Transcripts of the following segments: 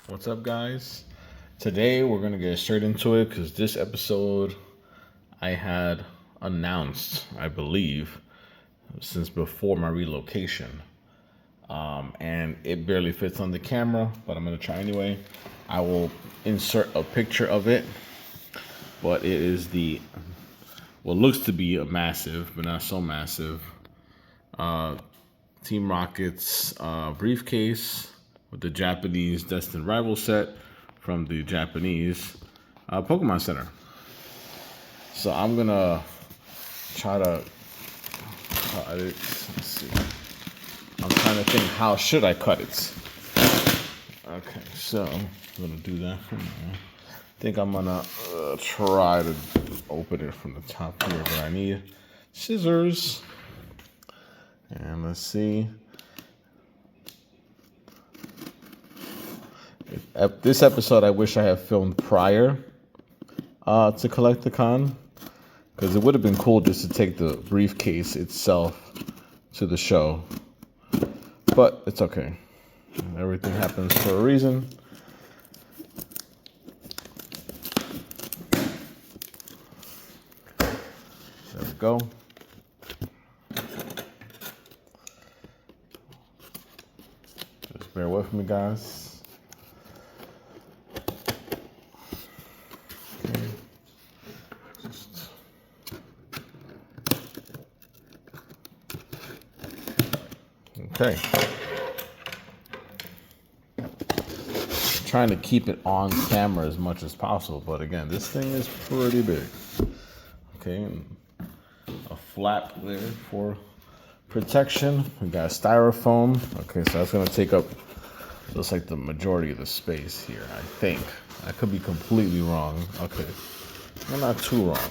What's up, guys? Today we're gonna get straight into it because this episode I had announced, I believe, since before my relocation, and it barely fits on the camera, but I'm gonna try anyway. I will insert a picture of it, but it is the what looks to be a massive, but not so massive, Team Rocket's briefcase with the Japanese Destined Rival set from the Japanese Pokemon Center. So I'm gonna try to cut it. Let's see. I'm trying to think, how should I cut it? Okay, so I'm gonna do that from there. I think I'm gonna try to open it from the top here, but I need scissors. And let's see. This episode I wish I had filmed prior to Collecticon, because it would have been cool just to take the briefcase itself to the show. But it's okay. Everything happens for a reason. There we go. Just bear with me, guys. Okay. Trying to keep it on camera as much as possible, but again, this thing is pretty big. Okay, and a flap there for protection. We got styrofoam. Okay, so that's gonna take up, looks like, the majority of the space here, I think. I could be completely wrong. Okay, I'm not too wrong.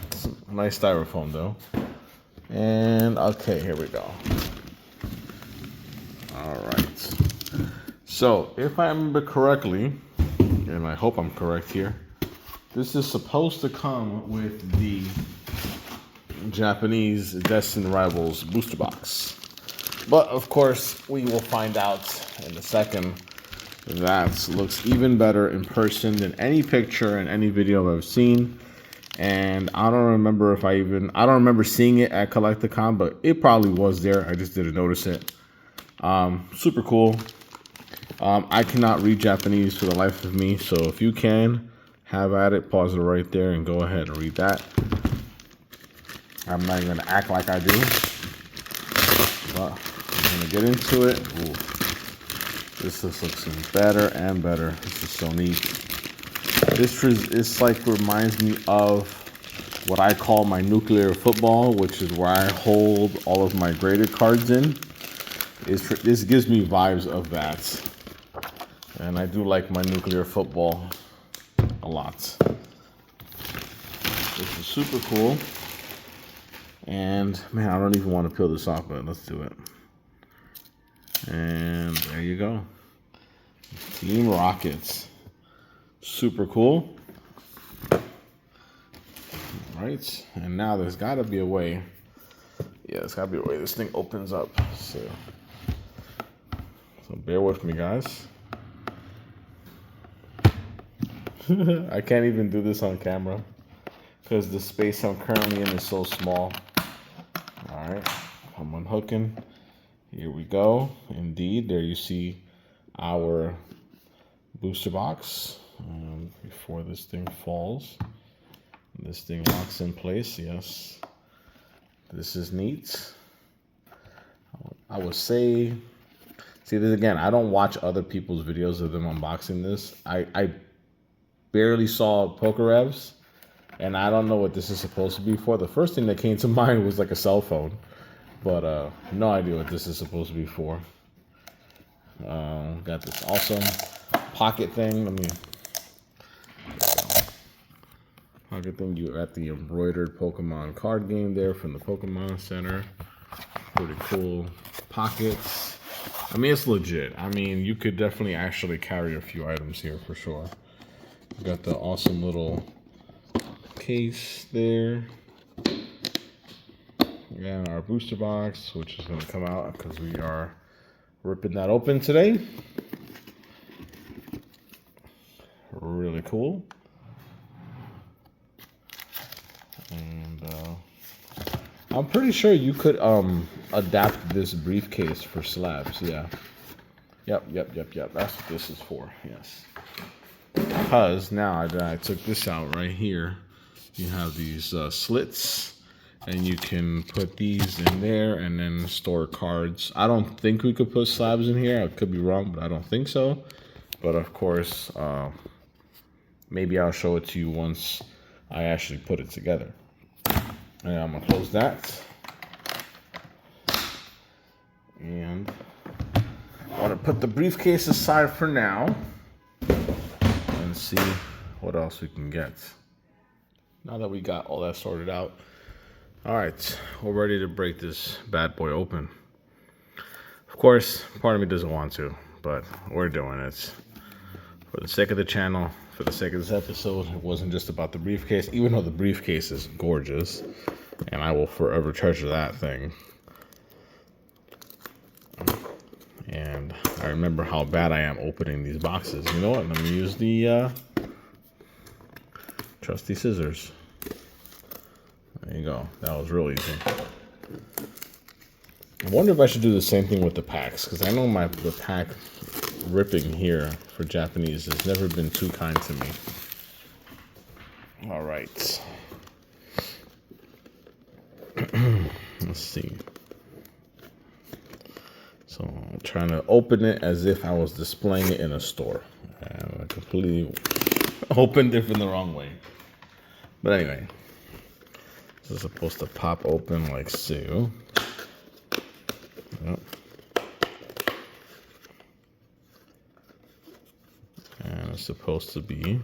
It's nice styrofoam though. And okay, here we go. All right. So, if I remember correctly, and I hope I'm correct here, this is supposed to come with the Japanese Destined Rivals booster box. But, of course, we will find out in a second that looks even better in person than any picture and any video I've seen. And I don't remember seeing it at Collecticon, but it probably was there. I just didn't notice it. Super cool. I cannot read Japanese for the life of me, so if you can, have at it. Pause it right there and go ahead and read that. I'm not even going to act like I do, but I'm going to get into it. Ooh. This just looks better and better. This is so neat. This like reminds me of what I call my nuclear football, which is where I hold all of my graded cards in. This gives me vibes of that. And I do like my nuclear football a lot. This is super cool. And man, I don't even want to peel this off, but let's do it. And there you go. Team Rockets. Super cool. All right. And now there's got to be a way. Yeah, there's got to be a way this thing opens up. So bear with me, guys. I can't even do this on camera because the space I'm currently in is so small. All right, I'm unhooking. Here we go. Indeed, there you see our booster box. Before this thing falls, this thing locks in place. Yes, this is neat. I would say, see this again, I don't watch other people's videos of them unboxing this. I barely saw Pokerevs, and I don't know what this is supposed to be for. The first thing that came to mind was like a cell phone, but no idea what this is supposed to be for. Got this awesome pocket thing. Pocket thing. You got the embroidered Pokemon card game there from the Pokemon Center. Pretty cool pockets. I mean, it's legit. I mean, you could definitely actually carry a few items here for sure. Got the awesome little case there. And our booster box, which is going to come out because we are ripping that open today. really cool. And I'm pretty sure you could adapt this briefcase for slabs. Yeah. Yep. That's what this is for. Yes. Because now that I took this out right here, you have these slits, and you can put these in there and then store cards. I don't think we could put slabs in here. I could be wrong, but I don't think so. But of course, maybe I'll show it to you once I actually put it together. And I'm gonna close that. And I want to put the briefcase aside for now and see what else we can get. Now that we got all that sorted out, all right, we're ready to break this bad boy open. Of course, part of me doesn't want to, but we're doing it. For the sake of the channel, for the sake of this episode, it wasn't just about the briefcase, even though the briefcase is gorgeous, and I will forever treasure that thing. And I remember how bad I am opening these boxes. You know what? Let me use the trusty scissors. There you go. That was real easy. I wonder if I should do the same thing with the packs, because I know the pack ripping here for Japanese has never been too kind to me. All right. Let's see. So I'm trying to open it as if I was displaying it in a store. And I completely opened it in the wrong way. But anyway, this is supposed to pop open like so. Yep. And it's supposed to be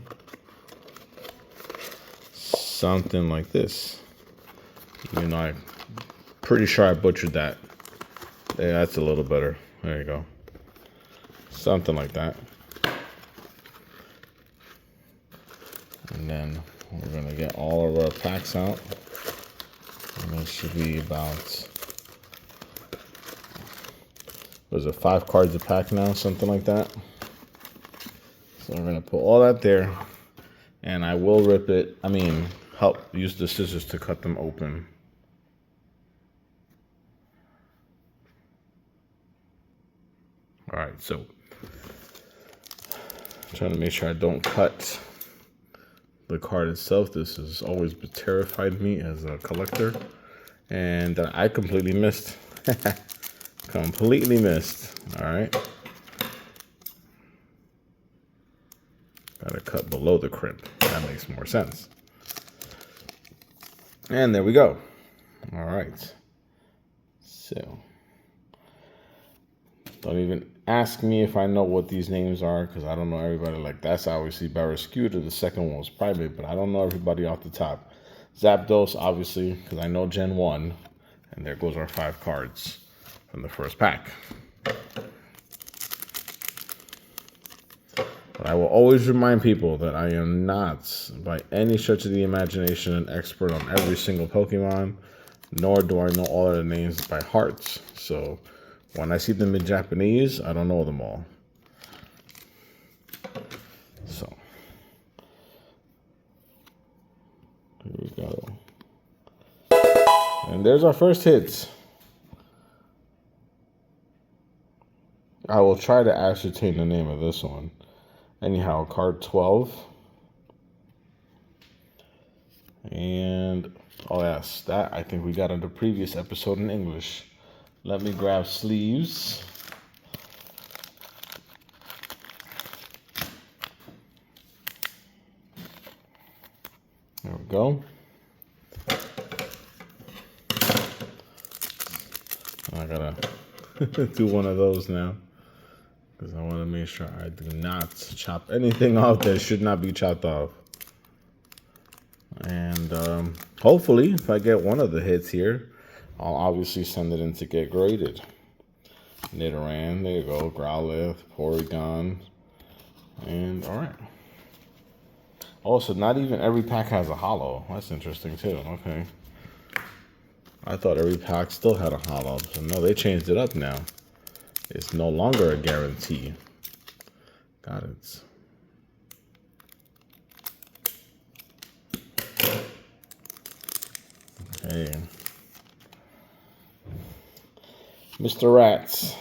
something like this. Even though I'm pretty sure I butchered that. Yeah, that's a little better. There you go. Something like that. And then we're going to get all of our packs out. And it should be about, what is it, 5 cards a pack now? Something like that. So we're going to put all that there. And I will rip it. Use the scissors to cut them open. All right, so trying to make sure I don't cut the card itself. This has always terrified me as a collector, and I completely missed. Completely missed. All right, gotta cut below the crimp. That makes more sense. And there we go. All right, so don't even ask me if I know what these names are, because I don't know everybody. Like, that's obviously Barraskewda. The second one was Primate, but I don't know everybody off the top. Zapdos, obviously, because I know Gen 1. And there goes our 5 cards from the first pack. But I will always remind people that I am not, by any stretch of the imagination, an expert on every single Pokemon, nor do I know all of the names by heart. So when I see them in Japanese, I don't know them all. So here we go. And there's our first hits. I will try to ascertain the name of this one. Anyhow, card 12. And, oh yes, that I think we got in the previous episode in English. Let me grab sleeves. There we go. I gotta do one of those now, because I want to make sure I do not chop anything off that should not be chopped off. And hopefully, if I get one of the hits here, I'll obviously send it in to get graded. Nidoran, there you go, Growlithe, Porygon, and alright. Also, not even every pack has a holo. That's interesting too, okay. I thought every pack still had a holo, so no, they changed it up now. It's no longer a guarantee. Got it. Hey. Mr. Rats.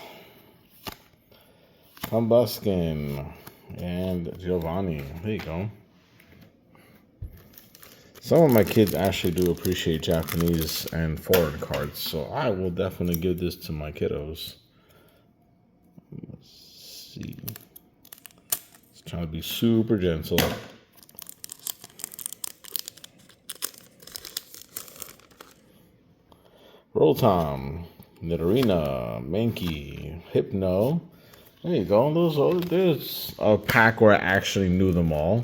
Combuskin. And Giovanni. There you go. Some of my kids actually do appreciate Japanese and foreign cards, so I will definitely give this to my kiddos. Let's see. Let's try to be super gentle. Roll Tom, Nidorina, Mankey, Hypno. There you go. There's a pack where I actually knew them all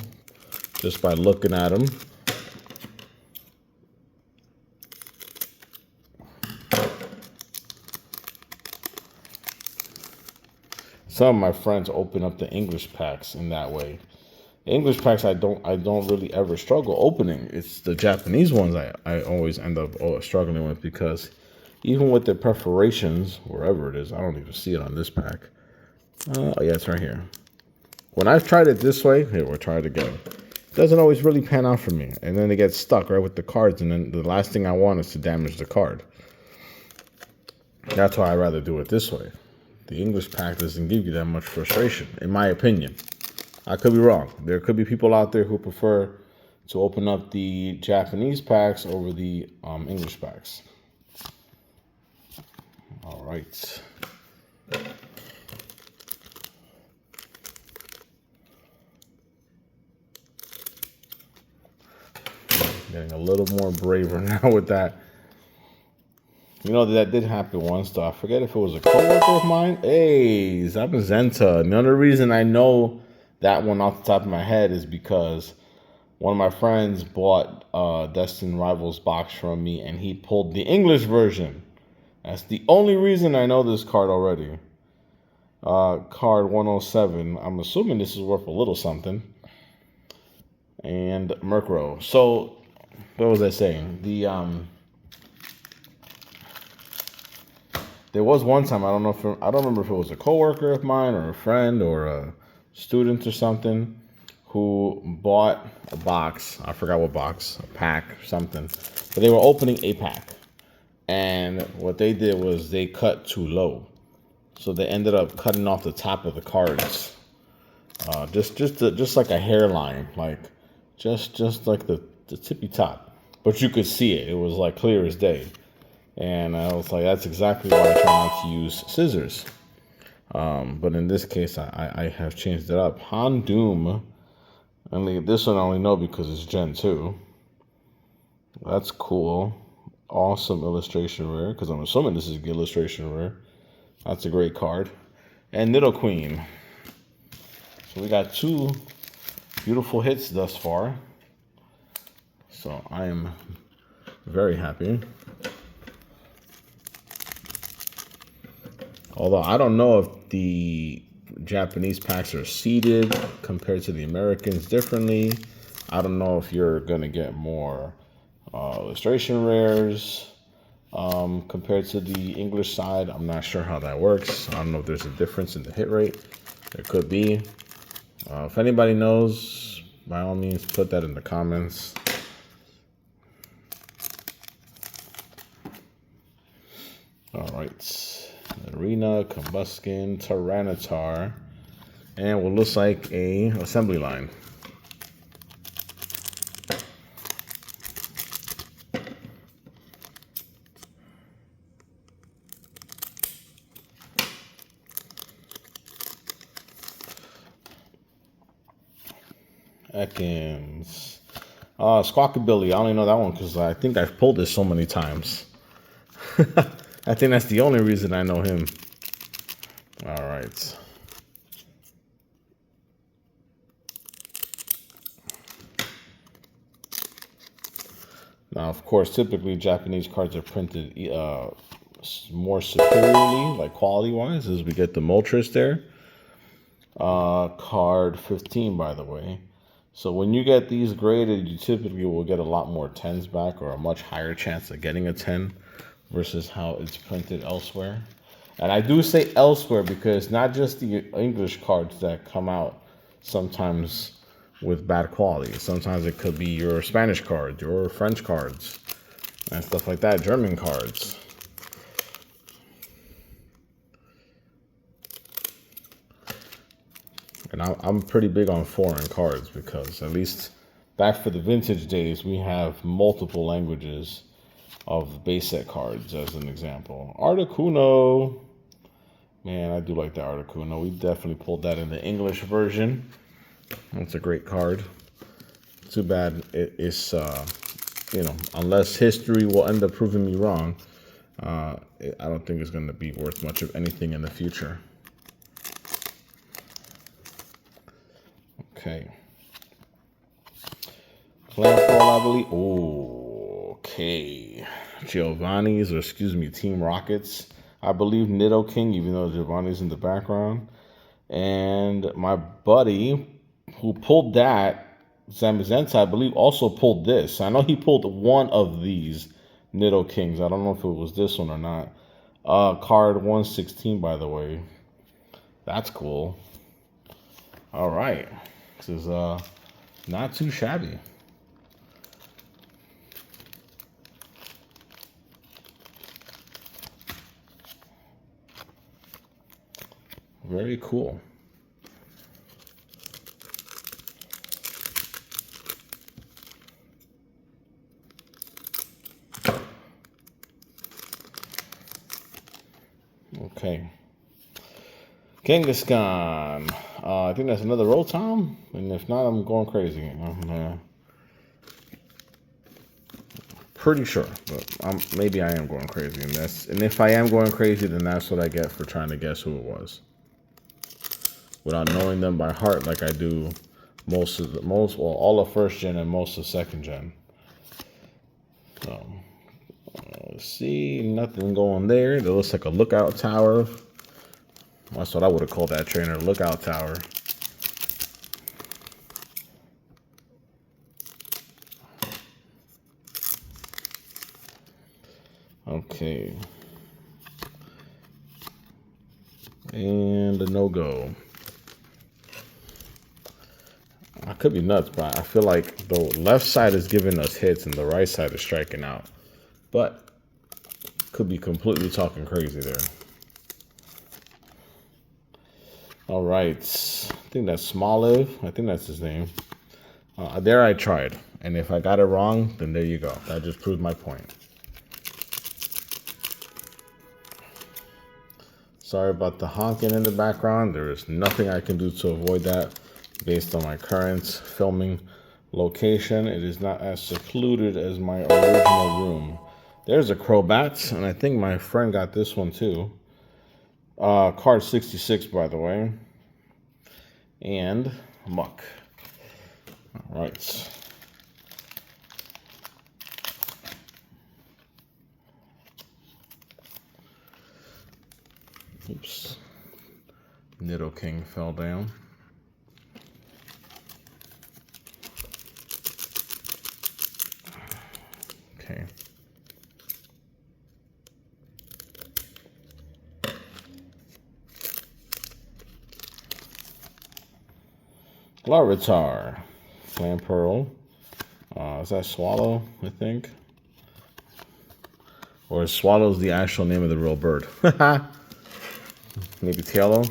just by looking at them. Some of my friends open up the English packs in that way. The English packs I don't really ever struggle opening. It's the Japanese ones I always end up struggling with, because even with the perforations, wherever it is, I don't even see it on this pack. Oh yeah, it's right here. When I've tried it this way, here, we'll try it again. It doesn't always really pan out for me. And then they get stuck right with the cards, and then the last thing I want is to damage the card. That's why I'd rather do it this way. The English pack doesn't give you that much frustration, in my opinion. I could be wrong. There could be people out there who prefer to open up the Japanese packs over the English packs. All right. Getting a little more braver now with that. You know, that did happen once, though. I forget if it was a coworker of mine. Hey, Zapazenta. Another reason I know that one off the top of my head is because one of my friends bought Destined Rivals box from me, and he pulled the English version. That's the only reason I know this card already. Card 107. I'm assuming this is worth a little something. And Murkrow. So, what was I saying? There was one time, I don't remember if it was a coworker of mine or a friend or a student or something, who bought a box. I forgot what box, a pack, something. But they were opening a pack, and what they did was they cut too low, so they ended up cutting off the top of the cards, just like a hairline, like just like the tippy top, but you could see it. It was like clear as day. And I was like, that's exactly why I try not to use scissors. But in this case, I have changed it up. Houndoom. And this one I only know because it's Gen 2. That's cool. Awesome illustration rare, because I'm assuming this is illustration rare. That's a great card. And Nidoqueen. So we got 2 beautiful hits thus far. So I am very happy. Although I don't know if the Japanese packs are seeded compared to the Americans differently. I don't know if you're going to get more illustration rares compared to the English side. I'm not sure how that works. I don't know if there's a difference in the hit rate. There could be. If anybody knows, by all means, put that in the comments. All right. Arena, Combuskin, Tyranitar, and what looks like a assembly line. Ekans. Squawkabilly. I only know that one because I think I've pulled this so many times. I think that's the only reason I know him. All right. Now, of course, typically Japanese cards are printed more superiorly, like quality-wise, as we get the Moltres there. Card 15, by the way. So when you get these graded, you typically will get a lot more 10s back, or a much higher chance of getting a 10 versus how it's printed elsewhere. And I do say elsewhere because not just the English cards that come out sometimes with bad quality. Sometimes it could be your Spanish cards, your French cards. and stuff like that. German cards. And I'm pretty big on foreign cards because at least back for the vintage days, we have multiple languages of base set cards as an example. Articuno. Man, I do like that Articuno. We definitely pulled that in the English version. That's a great card. Too bad it's, you know, unless history will end up proving me wrong, I don't think it's going to be worth much of anything in the future. Okay. Clamperl, I believe. Oh, okay. Giovanni's, or excuse me, Team Rockets. I believe Nidoking, even though Giovanni's in the background. And my buddy who pulled that, Zamazenta, I believe, also pulled this. I know he pulled one of these Nidokings. I don't know if it was this one or not. Card 116, by the way. That's cool. All right. This is not too shabby. Very cool. Okay. Kangaskhan. I think that's another Rotom. And if not, I'm going crazy. Pretty sure, but maybe I am going crazy. And if I am going crazy, then that's what I get for trying to guess who it was, without knowing them by heart, like I do all of first gen and most of second gen. So let's see, nothing going there. That looks like a lookout tower. That's what I would have called that trainer, lookout tower. Okay. And a no-go. I could be nuts, but I feel like the left side is giving us hits and the right side is striking out. But could be completely talking crazy there. All right. I think that's Smoliv. I think that's his name. There I tried. And if I got it wrong, then there you go. That just proved my point. Sorry about the honking in the background. There is nothing I can do to avoid that based on my current filming location. It is not as secluded as my original room. There's a Crobat, and I think my friend got this one too. Card 66, by the way. And Muck. All right. Oops. Nidoking fell down. Okay. Larvitar. Clamperl. Is that Swallow, I think? Or is Swallow's the actual name of the real bird? Maybe Tailo?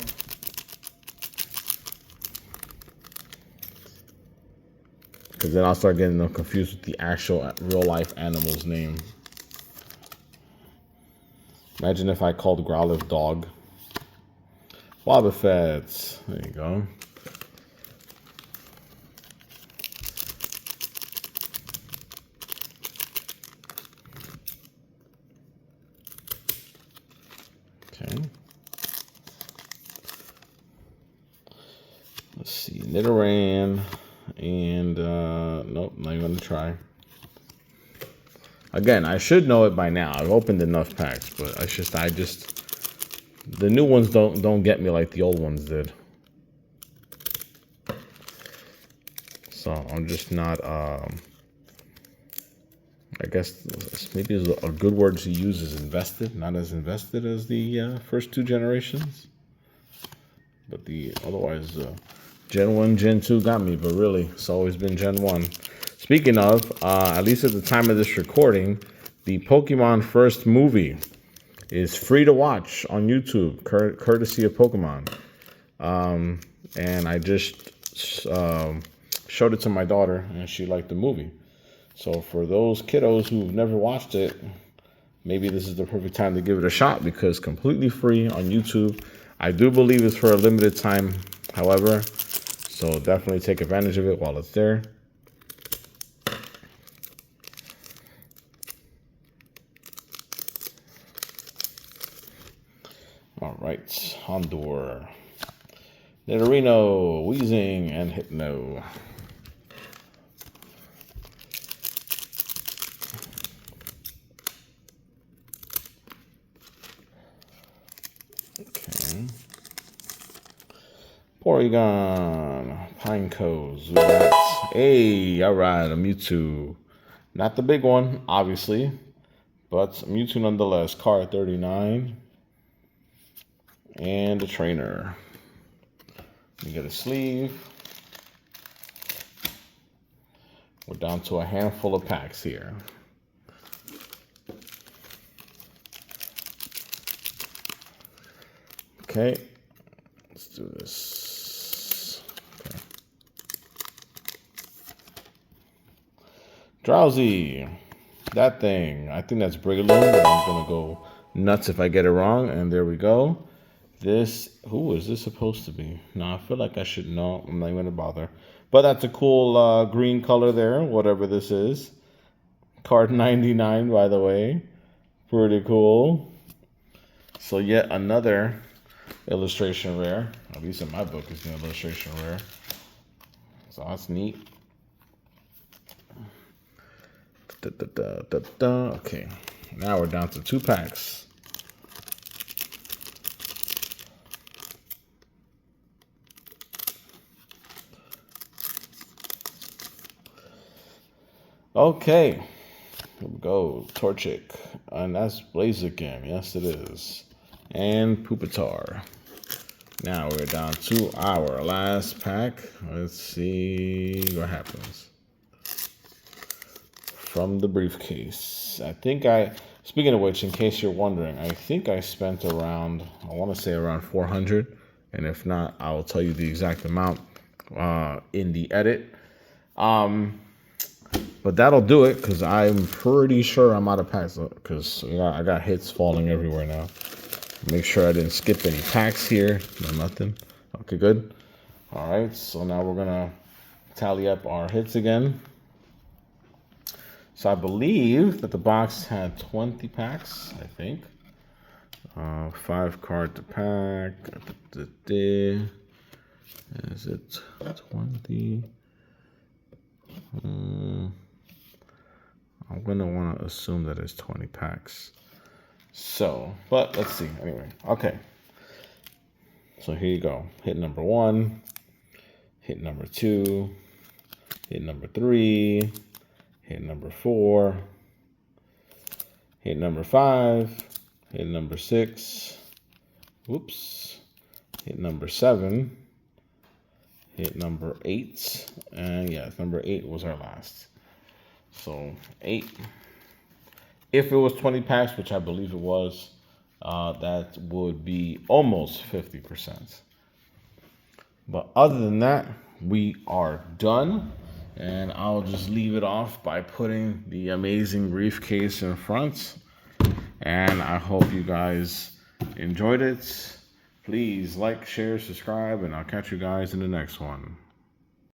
Because then I'll start getting them confused with the actual real-life animal's name. Imagine if I called Growlithe dog. Wobbuffets. There you go. Okay. Let's see. Nidoran. And, nope, not even going to try. Again, I should know it by now. I've opened enough packs, but the new ones don't get me like the old ones did. So I'm just not, I guess maybe a good word to use is invested, not as invested as the first two generations. But otherwise, Gen 1, Gen 2 got me, but really, it's always been Gen 1. Speaking of, at least at the time of this recording, the Pokemon first movie is free to watch on YouTube, courtesy of Pokemon. And I just showed it to my daughter, and she liked the movie. So for those kiddos who've never watched it, maybe this is the perfect time to give it a shot, because completely free on YouTube. I do believe it's for a limited time, however, so definitely take advantage of it while it's there. All right, Houndour, Nidorino, Weezing, and Hypno. Okay. Porygon, Pineco, Zubat. Hey, all right, a Mewtwo. Not the big one, obviously, but Mewtwo nonetheless. Card 39. And a trainer. You get a sleeve. We're down to a handful of packs here. Okay, let's do this. Okay. Drowsy, that thing. I think that's Brigaloo, but I'm gonna go nuts if I get it wrong. And there we go. This, who is this supposed to be? No, I feel like I should know. I'm not even gonna bother. But that's a cool green color there, whatever this is. Card 99, by the way. Pretty cool. So yet another illustration rare. At least in my book, it's an illustration rare. So that's neat. Okay, now we're down to 2 packs. Okay, here we go. Torchic, and that's Blaziken. Yes, it is. And Pupitar. Now we're down to our last pack. Let's see what happens. From the briefcase. I think speaking of which, in case you're wondering, I think I spent around, I want to say around 400. And if not, I'll tell you the exact amount in the edit. But that'll do it, because I'm pretty sure I'm out of packs, because I got hits falling everywhere now. Make sure I didn't skip any packs here. No, nothing. Okay, good. All right, so now we're going to tally up our hits again. So I believe that the box had 20 packs, I think. 5 card to pack. Is it 20? I'm going to want to assume that it's 20 packs. So, but let's see. Anyway, okay. So here you go. Hit number 1. Hit number 2. Hit number 3. Hit number 4. Hit number 5. Hit number 6. Whoops. Hit number 7. Hit number 8. And yeah, number 8 was our last. So 8. If it was 20 packs, which I believe it was, that would be almost 50%. But other than that, we are done. And I'll just leave it off by putting the amazing briefcase in front. And I hope you guys enjoyed it. Please like, share, subscribe, and I'll catch you guys in the next one.